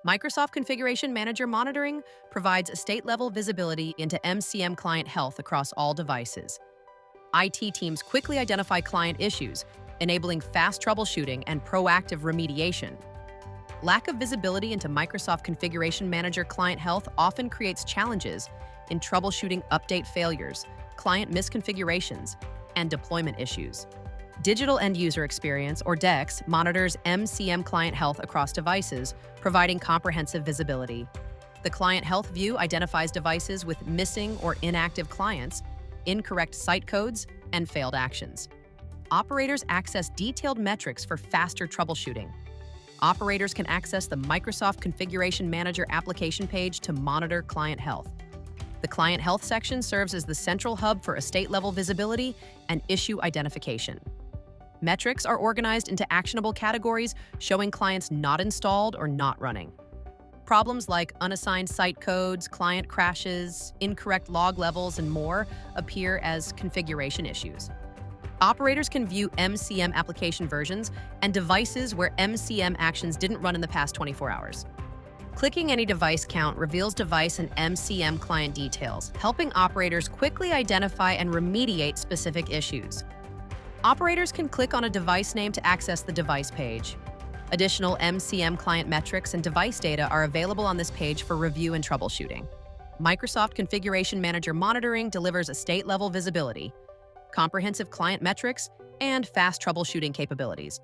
Microsoft Configuration Manager Monitoring provides estate-level visibility into MCM client health across all devices. IT teams quickly identify client issues, enabling fast troubleshooting and proactive remediation. Lack of visibility into Microsoft Configuration Manager client health often creates challenges in troubleshooting update failures, client misconfigurations, and deployment issues. Digital End User Experience, or DEX, monitors MCM client health across devices, providing comprehensive visibility. The Client Health View identifies devices with missing or inactive clients, incorrect site codes, and failed actions. Operators access detailed metrics for faster troubleshooting. Operators can access the Microsoft Configuration Manager application page to monitor client health. The Client Health section serves as the central hub for estate-level visibility and issue identification. Metrics are organized into actionable categories, showing clients not installed or not running. Problems like unassigned site codes, client crashes, incorrect log levels, and more appear as configuration issues. Operators can view MCM application versions and devices where MCM actions didn't run in the past 24 hours. Clicking any device count reveals device and MCM client details, helping operators quickly identify and remediate specific issues. Operators can click on a device name to access the device page. Additional MCM client metrics and device data are available on this page for review and troubleshooting. Microsoft Configuration Manager Monitoring delivers estate-level visibility, comprehensive client metrics, and fast troubleshooting capabilities.